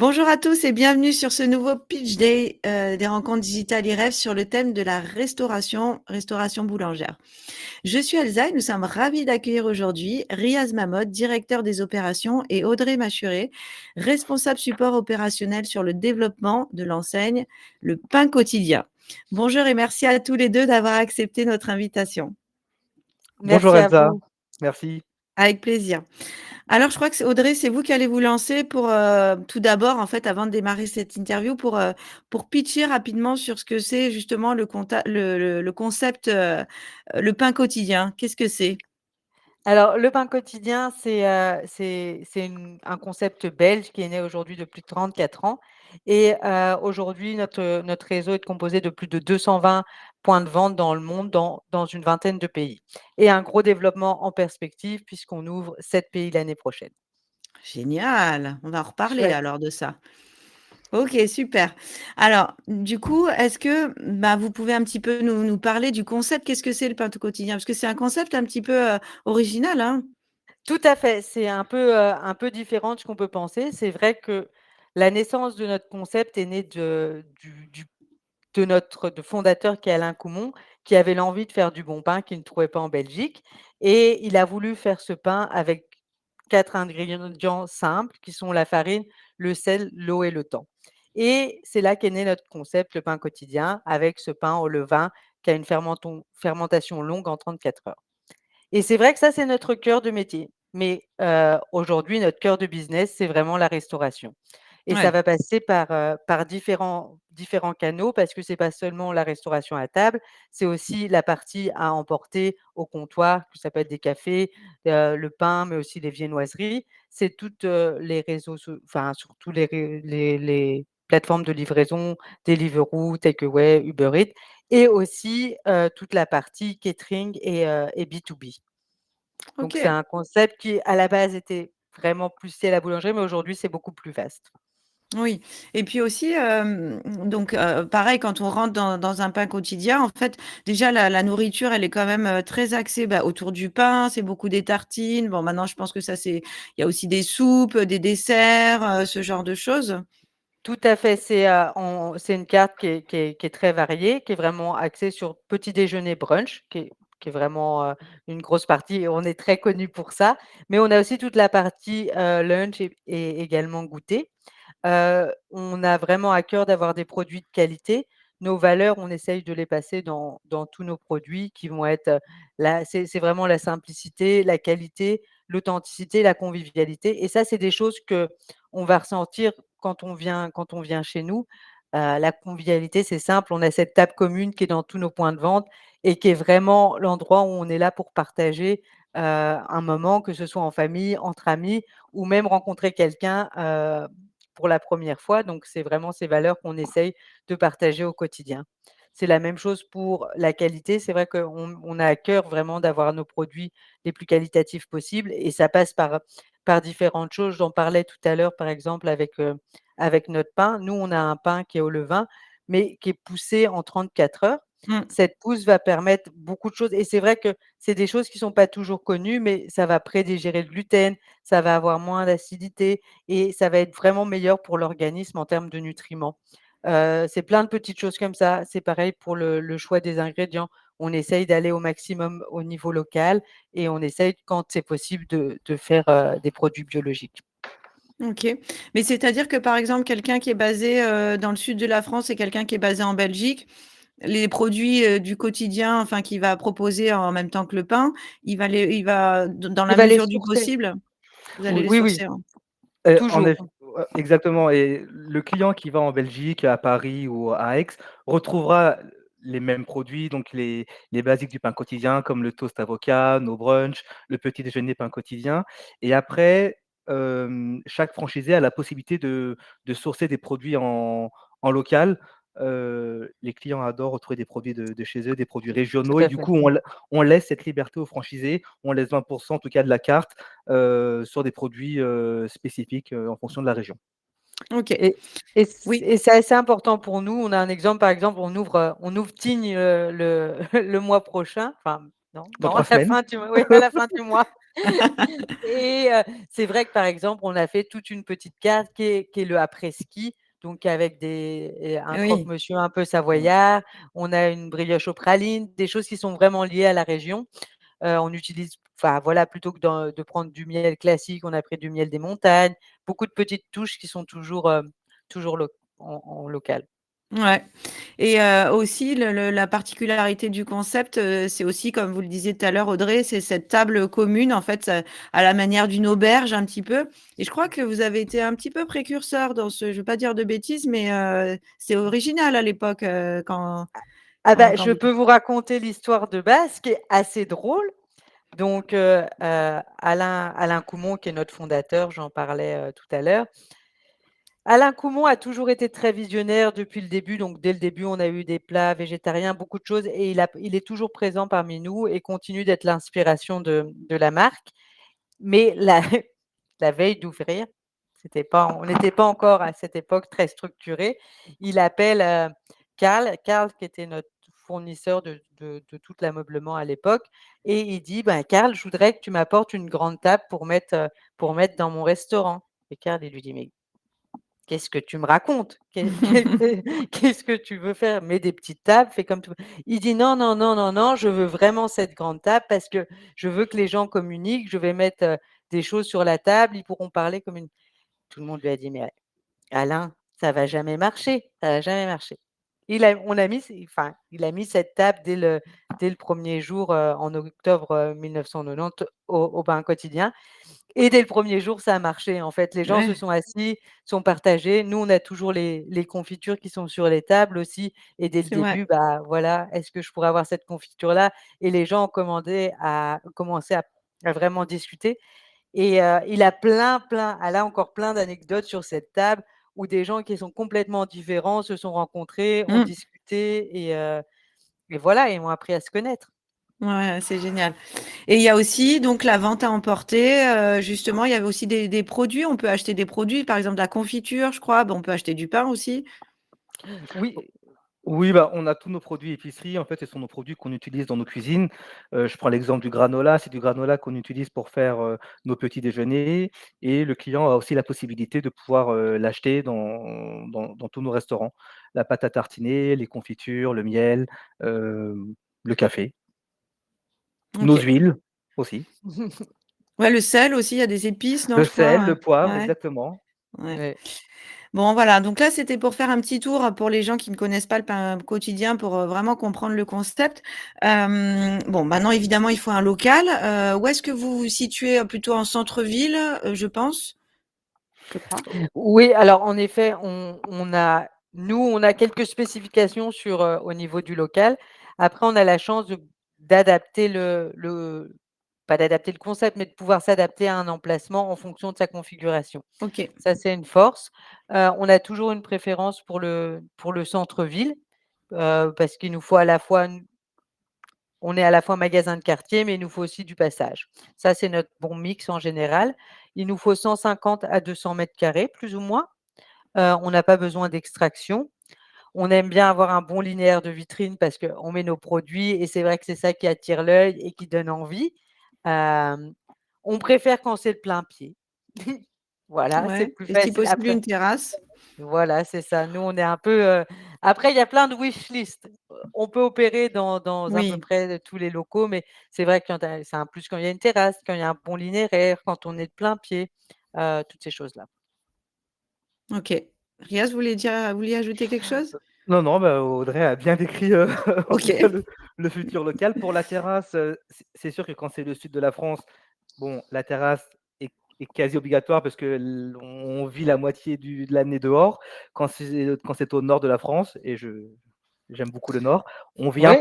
Bonjour à tous et bienvenue sur ce nouveau Pitch Day des rencontres digitales IREF sur le thème de la restauration boulangère. Je suis Elsa et nous sommes ravis d'accueillir aujourd'hui Riaz Mahmoud, directeur des opérations, et Audrey Machuré, responsable support opérationnel sur le développement de l'enseigne Le Pain Quotidien. Bonjour et merci à tous les deux d'avoir accepté notre invitation. Bonjour Merci à Elsa, vous. merci. Avec plaisir. Alors, je crois que c'est Audrey, c'est vous qui allez vous lancer pour, tout d'abord, en fait, avant de démarrer cette interview, pour pitcher rapidement sur ce que c'est justement le concept, le pain quotidien. Qu'est-ce que c'est? Alors, le pain quotidien, c'est un concept belge qui est né aujourd'hui depuis 34 ans et aujourd'hui, notre réseau est composé de plus de 220 points de vente dans le monde, dans une vingtaine de pays et un gros développement en perspective puisqu'on ouvre 7 pays l'année prochaine. Génial! On va en reparler Chouette. alors de ça. OK, super. Alors, du coup, est-ce que, bah, vous pouvez un petit peu nous parler du concept? Qu'est-ce que c'est le pain tout quotidien? Parce que c'est un concept un petit peu, original, hein? Tout à fait, c'est un peu différent de ce qu'on peut penser. C'est vrai que la naissance de notre concept est née de fondateur qui est Alain Coumont, qui avait l'envie de faire du bon pain qu'il ne trouvait pas en Belgique et il a voulu faire ce pain avec 4 ingrédients simples qui sont la farine, le sel, l'eau et le temps et c'est là qu'est né notre concept, le pain quotidien, avec ce pain au levain qui a une fermentation longue en 34 heures. Et c'est vrai que ça, c'est notre cœur de métier. Mais aujourd'hui, notre cœur de business, c'est vraiment la restauration. Et ça Ouais, va passer par différents canaux parce que c'est pas seulement la restauration à table, c'est aussi la partie à emporter au comptoir, que ça peut être des cafés, le pain, mais aussi les viennoiseries. C'est toutes, les réseaux enfin, surtout les plateformes de livraison, Deliveroo, Takeaway, Uber Eats et aussi, toute la partie catering et B2B. Donc c'est OK. un concept qui, à la base, était vraiment plus lié à la boulangerie, mais aujourd'hui, c'est beaucoup plus vaste. Oui et puis aussi, donc pareil quand on rentre dans un pain quotidien, en fait, déjà la nourriture, elle est quand même, très axée, bah, autour du pain. C'est beaucoup des tartines. Bon, maintenant, je pense que ça, il y a aussi des soupes, des desserts, ce genre de choses? Tout à fait, c'est une carte qui est très variée, qui est vraiment axée sur petit déjeuner, brunch, qui est vraiment, une grosse partie et on est très connu pour ça. Mais on a aussi toute la partie, lunch et également goûter. On a vraiment à cœur d'avoir des produits de qualité. Nos valeurs, on essaye de les passer dans tous nos produits qui vont être, c'est vraiment la simplicité, la qualité, l'authenticité, la convivialité et ça, c'est des choses que on va ressentir quand on vient chez nous. La convivialité, c'est simple, on a cette table commune qui est dans tous nos points de vente et qui est vraiment l'endroit où on est là pour partager, un moment, que ce soit en famille, entre amis ou même rencontrer quelqu'un, pour la première fois, donc c'est vraiment ces valeurs qu'on essaye de partager au quotidien. C'est la même chose pour la qualité. C'est vrai qu'on a à cœur vraiment d'avoir nos produits les plus qualitatifs possibles et ça passe par différentes choses. J'en parlais tout à l'heure, par exemple, avec notre pain. Nous, on a un pain qui est au levain, mais qui est poussé en 34 heures. Mmh. Cette pousse va permettre beaucoup de choses et c'est vrai que c'est des choses qui sont pas toujours connues, mais ça va prédigérer le gluten, ça va avoir moins d'acidité et ça va être vraiment meilleur pour l'organisme en termes de nutriments. C'est plein de petites choses comme ça. C'est pareil pour le choix des ingrédients. On essaye d'aller au maximum au niveau local et on essaye, quand c'est possible, de faire, des produits biologiques. OK. Mais c'est-à-dire que, par exemple, quelqu'un qui est basé, dans le sud de la France et quelqu'un qui est basé en Belgique, les produits, du quotidien, enfin, qu'il va proposer en même temps que le pain, il va dans Il la va les mesure du sourcer. possible, vous allez Oui, les Oui, oui, sourcer, hein? en toujours. effet, ouais, exactement et le client qui va en Belgique, à Paris ou à Aix, retrouvera les mêmes produits, donc les basiques du pain quotidien comme le toast avocat, nos brunchs, le petit déjeuner pain quotidien et après, chaque franchisé a la possibilité de sourcer des produits en local. Les clients adorent retrouver des produits de chez eux, des produits Tout régionaux et à du fait. coup, on laisse cette liberté aux franchisés. On laisse 20 en tout cas de la carte sur des produits, spécifiques, en fonction de la région. OK. Et Oui. c'est assez important pour nous. On a un exemple, par exemple, on ouvre Tignes, le le mois prochain, enfin non, Dans non, 3 à la semaines. fin du mois, oui, à la fin du mois. Et c'est vrai que, par exemple, on a fait toute une petite carte qui est le après-ski, donc avec un Oui. croque-monsieur un peu savoyard. On a une brioche aux pralines, des choses qui sont vraiment liées à la région. On utilise enfin voilà, plutôt que de prendre du miel classique, on a pris du miel des montagnes. Beaucoup de petites touches qui sont toujours en local. Ouais et aussi la particularité du concept, c'est aussi comme vous le disiez tout à l'heure Audrey, c'est cette table commune en fait, à la manière d'une auberge un petit peu et je crois que vous avez été un petit peu précurseur dans ce je veux pas dire de bêtises, mais c'est original à l'époque, Ah bah, quand je vous peux vous raconter l'histoire de base qui est assez drôle. Donc, Alain Coumont qui est notre fondateur, j'en parlais, tout à l'heure. Alain Coumont a toujours été très visionnaire depuis le début, donc dès le début, on a eu des plats végétariens, beaucoup de choses et il est toujours présent parmi nous et continue d'être l'inspiration de la marque. Mais la la veille d'ouvrir, on n'était pas encore à cette époque très structuré. Il appelle, Karl qui était notre fournisseur de tout l'ameublement à l'époque et il dit: «Ben Karl, je voudrais que tu m'apportes une grande table pour mettre dans mon restaurant». Et Karl, il lui dit: «Mais qu'est-ce que tu me racontes? Qu'est-ce que tu veux faire? Mets des petites tables, fais comme tu veux». Il dit: «Non, non, non, non, non, je veux vraiment cette grande table parce que je veux que les gens communiquent, je vais mettre, des choses sur la table, ils pourront parler comme une». Tout le monde lui a dit: «Mais Alain, ça va jamais marcher, ça va jamais marcher». Il a mis cette table dès le 1er jour, en octobre, 1990 au Pain Quotidien et dès le 1er jour, ça a marché, en fait. Les gens se Ouais, sont assis, sont partagés. Nous, on a toujours les confitures qui sont sur les tables aussi et dès le c'est vrai. début, bah, voilà: «Est-ce que je pourrais avoir cette confiture-là?» Et les gens ont commencé à vraiment discuter et il a elle a encore plein d'anecdotes sur cette table où des gens qui sont complètement différents se sont rencontrés, ont Mmh. discuté et voilà et ont appris à se connaître. Ouais, c'est génial et il y a aussi donc la vente à emporter, justement, il y avait aussi des produits. On peut acheter des produits, par exemple de la confiture, je crois. Bah, on peut acheter du pain aussi. Oui, Oui, bah, on a tous nos produits épicerie, en fait, ce sont nos produits qu'on utilise dans nos cuisines. Je prends l'exemple du granola, c'est du granola qu'on utilise pour faire, nos petits déjeuners et le client a aussi la possibilité de pouvoir, l'acheter dans tous nos restaurants. La pâte à tartiner, les confitures, le miel, le café, nos OK. huiles aussi, Ouais, le sel aussi, il y a des épices, non, le je crois, sel, le poivre, ouais, exactement. ouais. ouais. Bon, voilà, donc là, c'était pour faire un petit tour, pour les gens qui ne connaissent pas le pain quotidien pour, vraiment comprendre le concept. Bon, maintenant, évidemment, il faut un local. Où est-ce que vous vous situez? Plutôt en centre-ville, je pense? Je crois? Oui, alors en effet, on a quelques spécifications au niveau du local. Après, on a la chance d'adapter le pas d'adapter le concept, mais de pouvoir s'adapter à un emplacement en fonction de sa configuration. OK. Ça, c'est une force. On a toujours une préférence pour le centre-ville, parce qu'il nous faut à la fois on est à la fois magasin de quartier, mais il nous faut aussi du passage. Ça, c'est notre bon mix en général. Il nous faut 150 à 200 carrés, plus ou moins. On n'a pas besoin d'extraction. On aime bien avoir un bon linéaire de vitrine parce qu'on met nos produits et c'est vrai que c'est ça qui attire l'œil et qui donne envie. Hem, on préfère quand c'est le plein pied. Voilà, c'est Ouais plus et si facile. possible, Après une terrasse? voilà, c'est ça. Nous, on est un peu, après il y a plein de wish list. On peut opérer dans à peu Oui, près tous les locaux, mais c'est vrai que c'est un plus quand il y a une terrasse, quand il y a un bon linéaire, quand on est de plein pied, toutes ces choses-là. OK. Riaz, vous vouliez ajouter quelque chose? Non, non, bah, Audrey a bien décrit, en tout cas OK. le futur local. Pour la terrasse, c'est sûr que quand c'est le sud de la France, bon, la terrasse est quasi obligatoire parce que on vit la moitié de l'année dehors. Quand c'est au nord de la France et j'aime beaucoup le nord, Oui, on vit un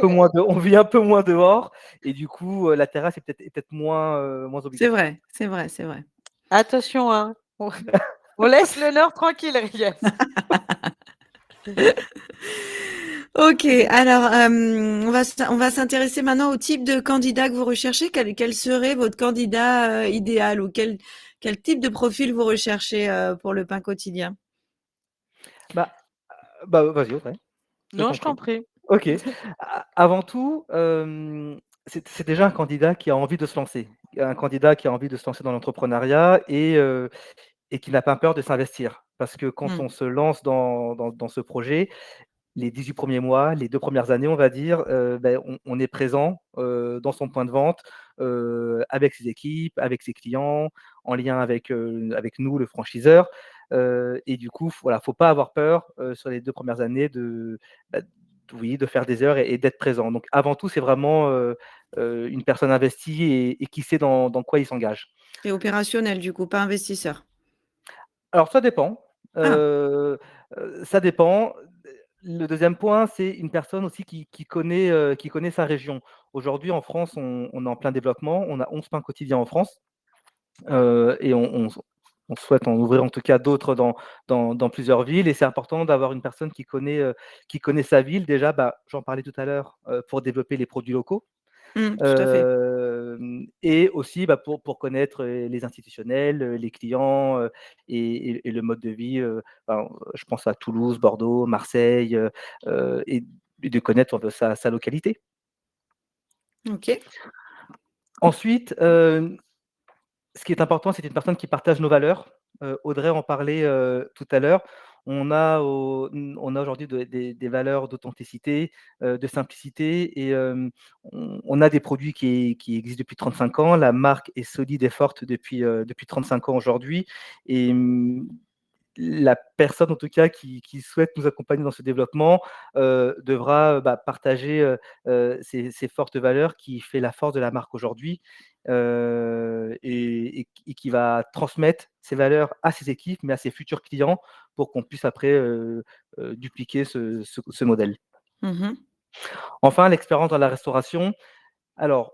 peu moins dehors et du coup, la terrasse est peut-être moins C'est obligatoire. vrai, c'est vrai, c'est vrai. attention, hein. On laisse le nord tranquille, Riaz. OK, alors, on va s'intéresser maintenant au type de candidat que vous recherchez. Quel serait votre candidat, idéal ou quel type de profil vous recherchez, pour le pain quotidien? Bah bah, vas-y Audrey, je Non, t'en je t'en prie. prie. OK. Avant tout, c'est déjà un candidat qui a envie de se lancer. un candidat qui a envie de se lancer dans l'entrepreneuriat et qui n'a pas peur de s'investir. Parce que quand Mmh. on se lance dans ce projet, les 18 premiers mois, les 2 premières années, on va dire, on est présent, dans son point de vente, avec ses équipes, avec ses clients, en lien avec nous, le franchiseur, et du coup, voilà, faut pas avoir peur, sur les 2 premières années bah, oui, de faire des heures et d'être présent. Donc avant tout, c'est vraiment, une personne investie et qui sait dans quoi il s'engage. Et opérationnel du coup, pas investisseur? Alors ça dépend, Ah! ça dépend. Le deuxième point, c'est une personne aussi qui connaît sa région. Aujourd'hui, en France, on est en plein développement. On a 11 pains quotidiens en France, et on souhaite en ouvrir en tout cas d'autres dans plusieurs villes et c'est important d'avoir une personne qui connaît sa ville. Déjà, bah, j'en parlais tout à l'heure, pour développer les produits locaux. Tout à fait. Et aussi, bah, pour connaître, les institutionnels, les clients, et le mode de vie, ben, je pense à Toulouse, Bordeaux, Marseille, et de connaître un peu sa localité. OK. Ensuite, ce qui est important, c'est une personne qui partage nos valeurs. Audrey en parlait, tout à l'heure. On a aujourd'hui des valeurs d'authenticité, de simplicité et on a des produits qui existent depuis 35 ans. La marque est solide et forte depuis 35 ans aujourd'hui et la personne en tout cas qui souhaite nous accompagner dans ce développement, devra, bah, partager, ces fortes valeurs qui fait la force de la marque aujourd'hui, et qui va transmettre ces valeurs à ses équipes, mais à ses futurs clients pour qu'on puisse après, dupliquer ce modèle. Mmh. Enfin, l'expérience dans la restauration, alors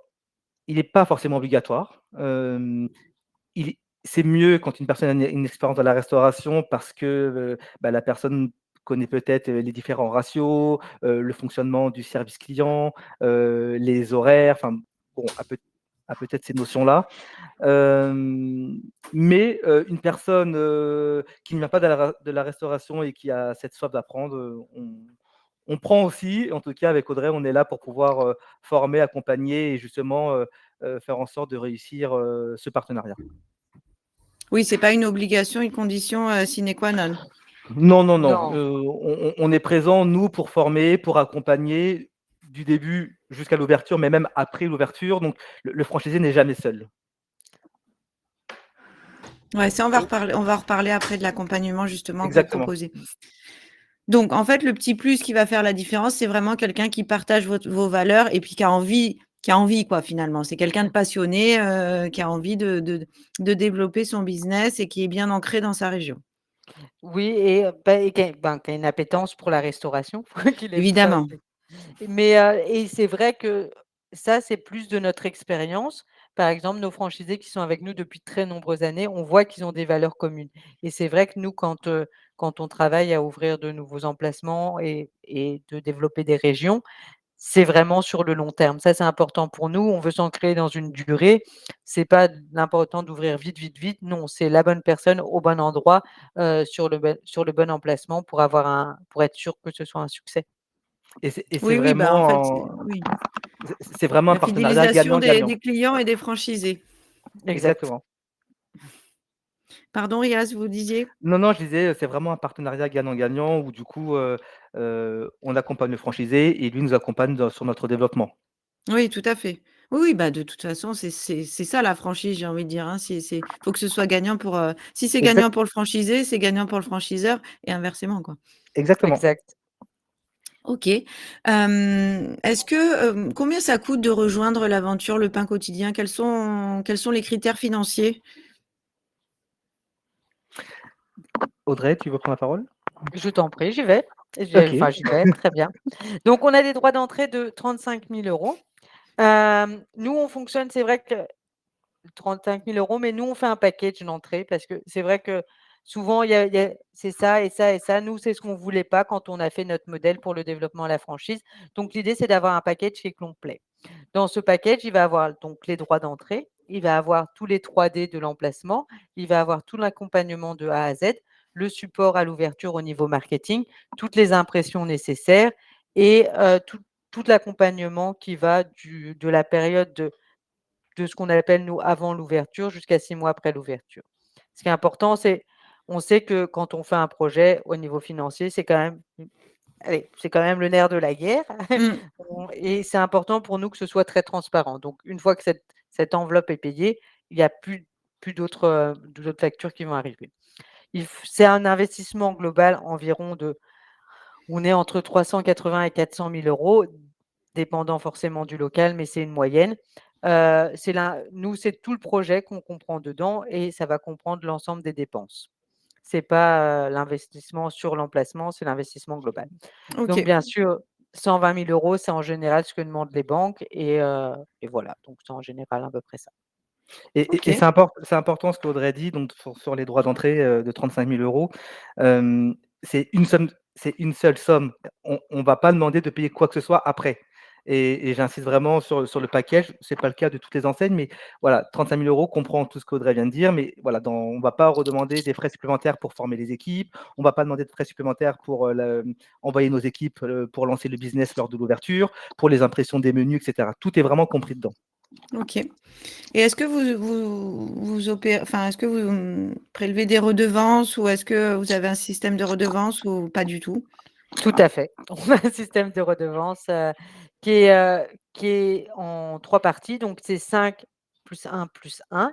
il n'est pas forcément obligatoire, il c'est mieux quand une personne a une expérience dans la restauration parce que, bah, la personne connaît peut-être, les différents ratios, le fonctionnement du service client, les horaires, enfin bon, a peut-être ces notions-là. Mais, une personne, qui ne vient pas de la restauration et qui a cette soif d'apprendre, on prend aussi. En tout cas avec Audrey, on est là pour pouvoir, former, accompagner et justement, faire en sorte de réussir, ce partenariat. Oui, c'est pas une obligation, une condition, sine qua non. Non, non, non, Non. on est présent, nous, pour former, pour accompagner du début jusqu'à l'ouverture, mais même après l'ouverture, donc le franchisé n'est jamais seul. Ouais, ça Et on va reparler après de l'accompagnement justement que vous exactement, proposez. Donc en fait, le petit plus qui va faire la différence, c'est vraiment quelqu'un qui partage vos valeurs et puis qui a envie quoi finalement. C'est quelqu'un de passionné, qui a envie de développer son business et qui est bien ancré dans sa région. Oui et qui a une appétence pour la restauration, qu'il aime ça Évidemment. aussi. Mais, et c'est vrai que ça, c'est plus de notre expérience. Par exemple, nos franchisés qui sont avec nous depuis très nombreuses années, on voit qu'ils ont des valeurs communes et c'est vrai que nous, quand on travaille à ouvrir de nouveaux emplacements et de développer des régions, c'est vraiment sur le long terme. Ça, c'est important pour nous. On veut s'ancrer dans une durée. C'est pas l'important d'ouvrir vite, vite, vite. Non, c'est la bonne personne au bon endroit, sur le bon emplacement pour être sûr que ce soit un succès. et c'est Oui, oui, bah, en fait, vraiment oui, c'est vraiment un la partenariat fidélisation gagnant-gagnant. des clients et des franchisés. Exact. Exactement. Pardon Riaz, vous disiez? Non, non, je disais, c'est vraiment un partenariat gagnant-gagnant où du coup, on accompagne le franchisé et lui nous accompagne sur notre développement. Oui, tout à fait. Oui, oui, bah, de toute façon, c'est ça la franchise, j'ai envie de dire, hein. C'est faut que ce soit gagnant pour, si c'est Exact gagnant pour le franchisé, c'est gagnant pour le franchiseur et inversement, quoi. exactement. Exact. OK. Est-ce que, combien ça coûte de rejoindre l'aventure Le Pain Quotidien? Quels sont les critères financiers? Audrey, tu veux prendre la parole? Je t'en prie, j'y vais. OK. Enfin, j'y vais, très bien. Donc on a des droits d'entrée de 35 000 €. Nous, on fonctionne, c'est vrai que 35 000 €, mais nous, on fait un package d'entrée parce que c'est vrai que souvent, il y a c'est ça et ça et ça. Nous, c'est ce qu'on voulait pas quand on a fait notre modèle pour le développement à la franchise. Donc l'idée, c'est d'avoir un package qui est complet. Dans ce package, il va avoir donc les droits d'entrée, il va avoir tous les 3D de l'emplacement, il va avoir tout l'accompagnement de A à Z, le support à l'ouverture au niveau marketing, toutes les impressions nécessaires et tout l'accompagnement qui va de la période de ce qu'on appelle, nous, avant l'ouverture jusqu'à 6 mois après l'ouverture. Ce qui est important, c'est on sait que quand on fait un projet au niveau financier, c'est quand même allez, c'est quand même le nerf de la guerre. Mmh. Et c'est important pour nous que ce soit très transparent. Donc une fois que cette enveloppe est payée, il y a plus d'autres factures qui vont arriver. C'est un investissement global environ on est entre 380 et 400 000 €, dépendant forcément du local, mais c'est une moyenne. Nous, c'est tout le projet qu'on comprend dedans et ça va comprendre l'ensemble des dépenses. C'est pas, l'investissement sur l'emplacement, c'est l'investissement global. Donc OK. bien sûr, 120 000 €, c'est en général ce que demandent les banques et voilà, donc c'est en général à peu près ça. Et OK. c'est important ce qu'Audrey dit, donc sur les droits d'entrée, de 35 000 €. Hem, c'est une seule somme. On va pas demander de payer quoi que ce soit après et j'insiste vraiment sur le package. C'est pas le cas de toutes les enseignes, mais voilà, 35 000 € comprend tout ce qu'Audrey vient de dire, mais voilà, on va pas redemander des frais supplémentaires pour former les équipes. On va pas demander de frais supplémentaires pour, envoyer nos équipes, pour lancer le business lors de l'ouverture, pour les impressions des menus et cetera. Tout est vraiment compris dedans. OK. Et est-ce que est-ce que vous, prélevez des redevances ou est-ce que vous avez un système de redevances ou pas du tout? Tout à fait. On a un système de redevance, qui est en 3 parties, donc c'est 5 plus 1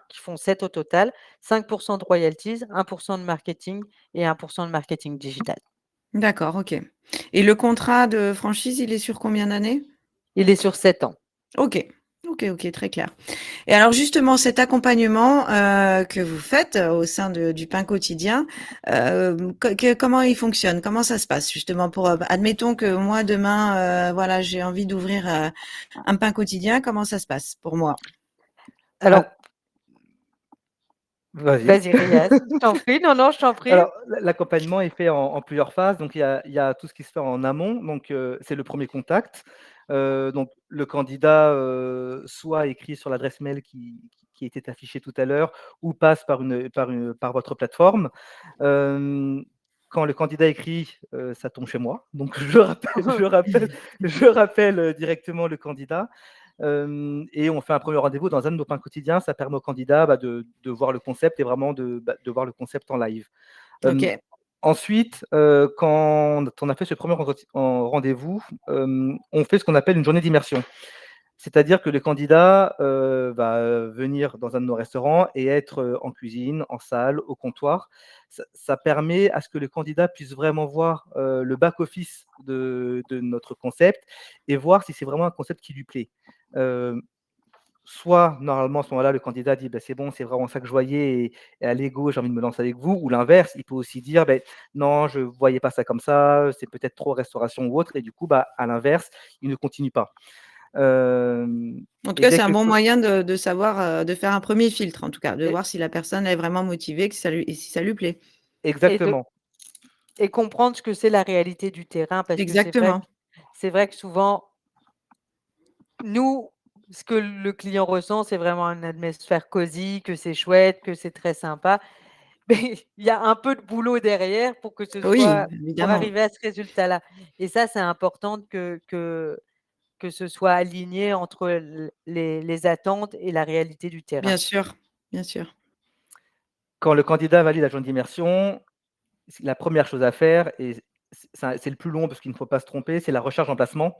qui font 7 au total, 5 de royalties, 1 de marketing et 1 de marketing digital. D'accord, OK. Et le contrat de franchise, il est sur combien d'années? Il est sur 7 ans. OK. OK, OK, très clair. Et alors justement cet accompagnement, que vous faites, au sein du pain quotidien, comment il fonctionne? Comment ça se passe justement pour, admettons que moi demain, voilà, j'ai envie d'ouvrir, un pain quotidien, comment ça se passe pour moi? Alors, Ah, vas-y. vas-y Riaz, je t'en prie. Non, non, je t'en prie. Alors, l'accompagnement est fait en plusieurs phases. Donc, il y a tout ce qui se fait en amont. Donc, c'est le premier contact. Donc, le candidat, soit écrit sur l'adresse mail qui était affichée tout à l'heure ou passe par votre plateforme. Quand le candidat écrit, ça tombe chez moi. Donc, je rappelle directement le candidat. Et on fait un premier rendez-vous dans un de nos pains quotidiens. Ça permet au candidat, de voir le concept et vraiment de voir le concept en live. Hem, OK. Ensuite, quand on a fait ce premier rendez-vous, on fait ce qu'on appelle une journée d'immersion. C'est-à-dire que le candidat, va venir dans un de nos restaurants et être, en cuisine, en salle, au comptoir. Ça permet à ce que le candidat puisse vraiment voir, le back office de notre concept et voir si c'est vraiment un concept qui lui plaît. Heu, Soit normalement à ce moment-là, le candidat dit: «Bah, c'est bon, c'est vraiment ça que je voyais et à l'ego, j'ai envie de me lancer avec vous», ou l'inverse, il peut aussi dire: «Beh, non, je ne voyais pas ça comme ça, c'est peut-être trop restauration ou autre», et du coup, à l'inverse, il ne continue pas. Hem En tout et cas, dès c'est que un le bon co moyen de savoir, de faire un premier filtre en tout cas, de Et voir si la personne est vraiment motivée, que ça lui et si ça lui plaît. et de Exactement. et comprendre ce que c'est la réalité du terrain parce que Exactement. c'est vrai que souvent, nous, ce que le client ressent, c'est vraiment une atmosphère cosy, que c'est chouette, que c'est très sympa. Mais il y a un peu de boulot derrière Oui, pour évidemment. arriver à ce résultat-là et ça, c'est important que ce soit aligné entre les attentes et la réalité du terrain. Bien sûr, bien sûr. Quand le candidat valide la journée d'immersion, la première chose à faire, et c'est le plus long parce qu'il ne faut pas se tromper, c'est la recherche d'emplacement.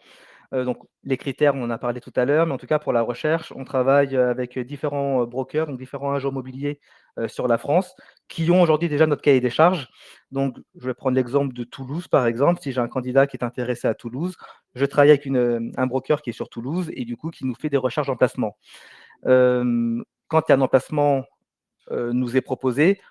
Donc les critères, on en a parlé tout à l'heure, mais en tout cas pour la recherche, on travaille, avec différents, brokers, donc différents agents immobiliers, sur la France, qui ont aujourd'hui déjà notre cahier des charges. Donc je vais prendre l'exemple de Toulouse, par exemple. Si j'ai un candidat qui est intéressé à Toulouse, je travaille avec un broker qui est sur Toulouse et du coup qui nous fait des recherches d'emplacement. Quand il y a un emplacement, nous est proposé,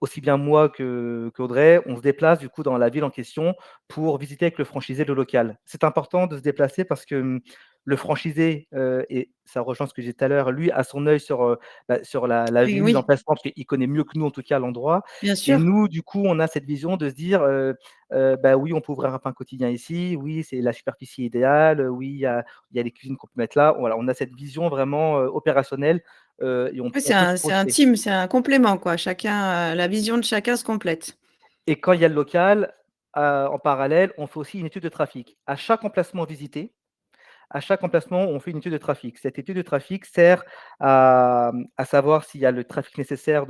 aussi bien moi qu'Audrey, on se déplace du coup dans la ville en question pour visiter avec le franchisé le local. C'est important de se déplacer parce que, le franchisé, et ça rejoint ce que j'ai dit tout à l'heure, lui a son œil sur la Oui, ville, oui, l'emplacement, parce qu'il connaît mieux que nous en tout cas l'endroit, bien et sûr. nous du coup on a cette vision de se dire, oui, on peut ouvrir un pain quotidien ici, oui, c'est la superficie idéale, oui, il y a les cuisines qu'on peut mettre là. Voilà, on a cette vision vraiment, opérationnelle, et on Oui, on peut se c'est un projeter. team, c'est un complément quoi. Chacun, la vision de chacun se complète. Et quand il y a le local, en parallèle, on fait aussi une étude de trafic. À chaque emplacement visité, À chaque emplacement, on fait une étude de trafic. Cette étude de trafic sert à savoir s'il y a le trafic nécessaire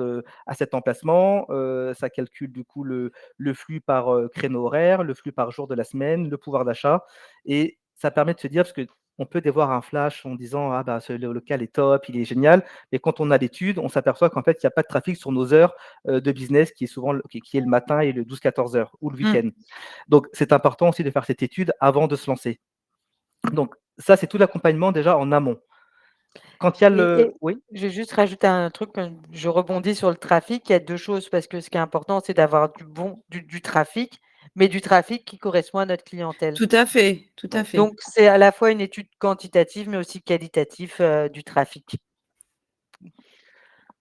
à cet emplacement. Ça calcule du coup le flux par créneau horaire, le flux par jour de la semaine, le pouvoir d'achat. Et ça permet de se dire, parce qu'on peut dévoir un flash en disant ah bah le local est top, il est génial. Mais quand on a l'étude, on s'aperçoit qu'en fait, il n'y a pas de trafic sur nos heures de business qui est souvent qui est le matin et le 12-14 heures ou le week-end. Donc, c'est important aussi de faire cette étude avant de se lancer. Donc, ça, c'est tout l'accompagnement déjà en amont. Quand il y a Et oui? je vais juste rajouter un truc, je rebondis sur le trafic. Il y a 2 choses parce que ce qui est important, c'est d'avoir du trafic, mais du trafic qui correspond à notre clientèle. Tout à fait, tout à fait. Donc c'est à la fois une étude quantitative, mais aussi qualitative, du trafic.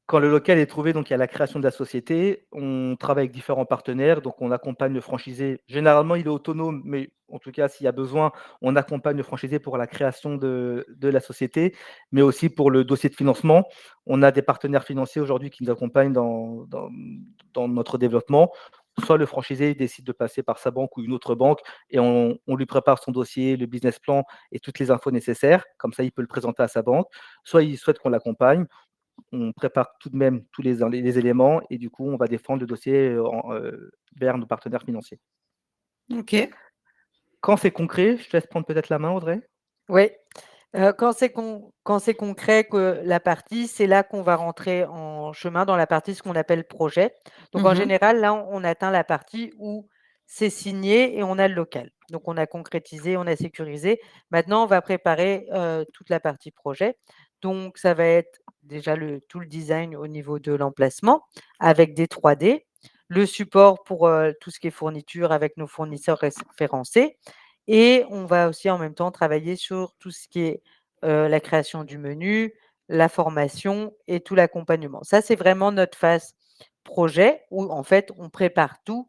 Quand le local est trouvé, donc il y a la création de la société. On travaille avec différents partenaires, donc on accompagne le franchisé. Généralement, il est autonome, mais en tout cas, s'il y a besoin, on accompagne le franchisé pour la création de la société, mais aussi pour le dossier de financement. On a des partenaires financiers aujourd'hui qui nous accompagnent dans notre développement. Soit le franchisé décide de passer par sa banque ou une autre banque et on lui prépare son dossier, le business plan et toutes les infos nécessaires. Comme ça, il peut le présenter à sa banque. Soit il souhaite qu'on l'accompagne. On prépare tout de même tous les éléments et du coup, on va défendre le dossier, vers nos partenaires financiers. OK. Quand c'est concret, je te laisse prendre peut-être la main, Audrey? Oui, quand c'est concret que la partie, c'est là qu'on va rentrer en chemin dans la partie ce qu'on appelle projet. Donc en Mmh. général, là, on atteint la partie où c'est signé et on a le local. Donc on a concrétisé, on a sécurisé. Maintenant, on va préparer, toute la partie projet. Donc ça va être déjà tout le design au niveau de l'emplacement avec des 3D, le support pour, tout ce qui est fourniture avec nos fournisseurs référencés et on va aussi en même temps travailler sur tout ce qui est, la création du menu, la formation et tout l'accompagnement. Ça, c'est vraiment notre phase projet où en fait, on prépare tout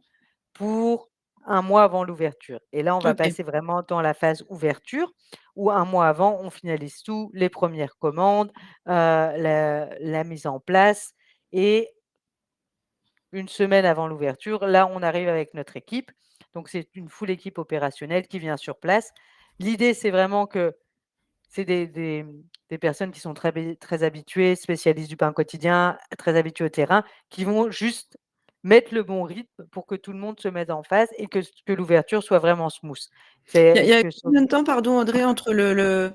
pour un mois avant l'ouverture et là, on va OK. passer vraiment dans la phase ouverture où un mois avant, on finalise tout, les premières commandes, la mise en place et une semaine avant l'ouverture, là, on arrive avec notre équipe. Donc c'est une full équipe opérationnelle qui vient sur place. L'idée, c'est vraiment que c'est des personnes qui sont très habituées, spécialistes du pain quotidien, très habituées au terrain, qui vont juste mettre le bon rythme pour que tout le monde se mette en phase et que l'ouverture soit vraiment smooth. Il y a Que ce combien de temps, pardon, Audrey, entre le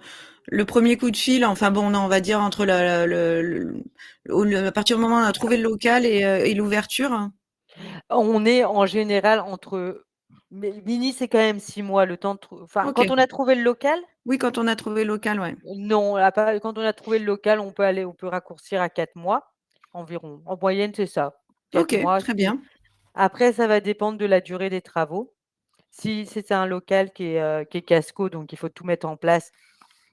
1er coup de fil, enfin bon, non, on va dire entre à partir du moment où on a trouvé le local et l'ouverture? On est en général entre mini, c'est quand même 6 mois, le temps de enfin, OK. quand on a trouvé le local. Oui, quand on a trouvé le local, ouais. Non, à part quand on a trouvé le local, on peut raccourcir à 4 mois environ. En moyenne, c'est ça, 4 OK, mois. très bien. Après, ça va dépendre de la durée des travaux. Si c'est un local qui est casco, donc il faut tout mettre en place,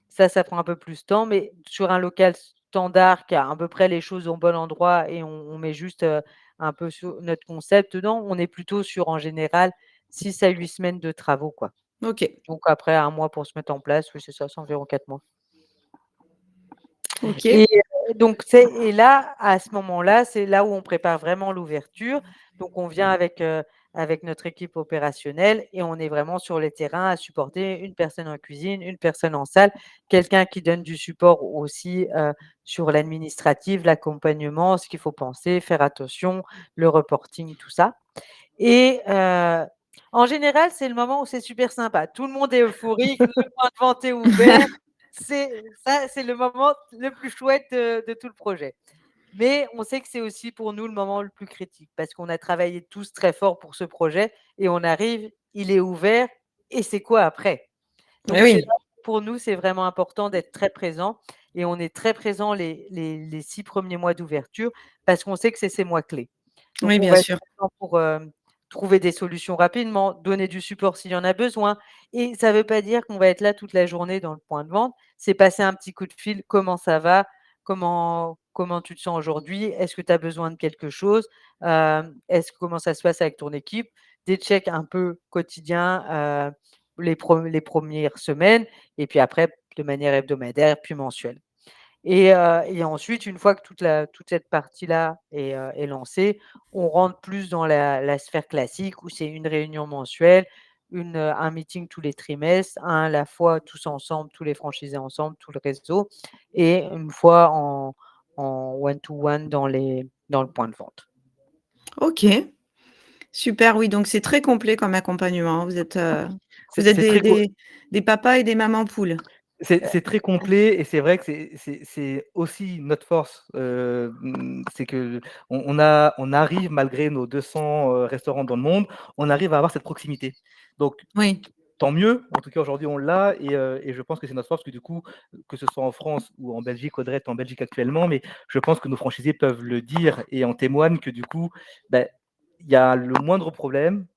ça prend un peu plus de temps. Mais sur un local standard qui a à peu près les choses au bon endroit et on met juste, un peu sur notre concept dedans, on est plutôt sur, en général, 6 à 8 semaines de travaux, quoi. OK. Donc après 1 mois pour se mettre en place, oui, c'est ça, c'est environ 4 mois. OK. Et donc et là, à ce moment-là, c'est là où on prépare vraiment l'ouverture. Donc on vient avec notre équipe opérationnelle et on est vraiment sur les terrains à supporter une personne en cuisine, une personne en salle, quelqu'un qui donne du support aussi, sur l'administratif, l'accompagnement, ce qu'il faut penser, faire attention, le reporting, tout ça. Et en général, c'est le moment où c'est super sympa. Tout le monde est euphorique, le point de vente est ouvert. C'est le moment le plus chouette de tout le projet. Mais on sait que c'est aussi pour nous le moment le plus critique parce qu'on a travaillé tous très fort pour ce projet et on arrive, il est ouvert et c'est quoi après? Eh Donc c'est oui. là où pour nous, c'est vraiment important d'être très présent et on est très présent les 6 premiers mois d'ouverture parce qu'on sait que c'est ces mois clés. Donc Oui, on bien va être sûr. présent pour, trouver des solutions rapidement, donner du support s'il y en a besoin et ça ne veut pas dire qu'on va être là toute la journée dans le point de vente. C'est passer un petit coup de fil: «Comment ça va? Comment tu te sens aujourd'hui? Est-ce que tu as besoin de quelque chose? Comment ça se passe avec ton équipe?» Des checks un peu quotidiens, les premières semaines et puis après de manière hebdomadaire, puis mensuelle. Et ensuite, une fois que toute cette partie-là est lancée, on rentre plus dans la sphère classique où c'est une réunion mensuelle, un meeting tous les trimestres, un à la fois tous ensemble, tous les franchisés ensemble, tout le réseau, et une fois en one-to-one dans le point de vente. OK. Super, oui, donc c'est très complet comme accompagnement. Vous êtes C'est très des papas et des mamans poules. C'est très complet et c'est vrai que c'est aussi notre force, c'est qu'on arrive malgré nos 200, restaurants dans le monde, on arrive à avoir cette proximité. Donc Oui, tant mieux, en tout cas aujourd'hui on l'a et je pense que c'est notre force que du coup, que ce soit en France ou en Belgique, Audrey est en Belgique actuellement, mais je pense que nos franchisés peuvent le dire et en témoignent que du coup, bah, il y a le moindre problème,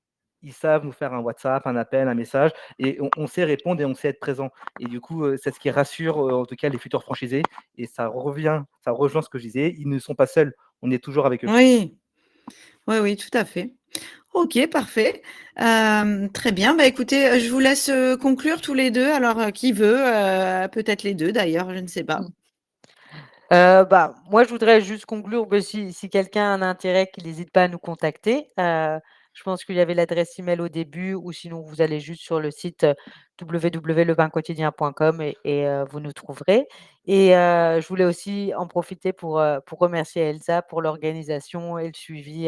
ils savent nous faire un WhatsApp, un appel, un message et on sait répondre et on sait être présent et du coup, c'est ce qui rassure, en tout cas les futurs franchisés et ça rejoint ce que je disais, ils ne sont pas seuls, on est toujours avec eux. oui, oui, oui, tout à fait. OK, parfait. Très bien. Bah, écoutez, je vous laisse, conclure tous les 2. Alors, qui veut? Peut-être les 2 d'ailleurs, je ne sais pas. Bah, moi, je voudrais juste conclure, si quelqu'un a un intérêt, qu'il n'hésite pas à nous contacter. Je pense qu'il y avait l'adresse email au début ou sinon vous allez juste sur le site, www.lepainquotidien.com et vous nous trouverez et je voulais aussi en profiter pour remercier Elsa pour l'organisation et le suivi,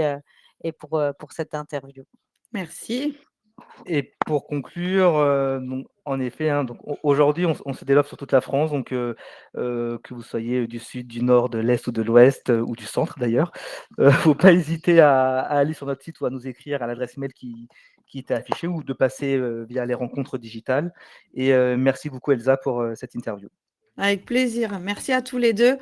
et pour cette interview. Merci. Et pour conclure, donc en effet, hein, donc aujourd'hui, on se développe sur toute la France, donc que vous soyez du sud, du nord, de l'est ou de l'ouest, ou du centre d'ailleurs. Faut pas hésiter à aller sur notre site ou à nous écrire à l'adresse mail qui était affichée ou de passer, via les rencontres digitales et merci beaucoup Elsa pour, cette interview. Avec plaisir. Merci à tous les 2.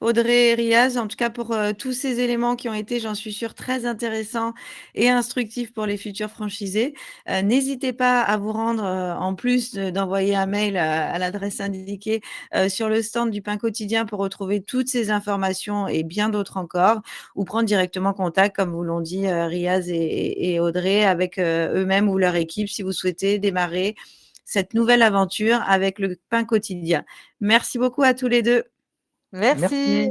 Audrey et Riaz, en tout cas pour, tous ces éléments qui ont été, j'en suis sûre, très intéressants et instructifs pour les futurs franchisés. N'hésitez pas à vous rendre, en plus d'envoyer un mail à l'adresse indiquée, sur le stand du Pain Quotidien pour retrouver toutes ces informations et bien d'autres encore, ou prendre directement contact, comme vous l'ont dit, Riaz et Audrey, avec, eux-mêmes ou leur équipe si vous souhaitez démarrer cette nouvelle aventure avec le Pain Quotidien. Merci beaucoup à tous les 2. Merci. Merci.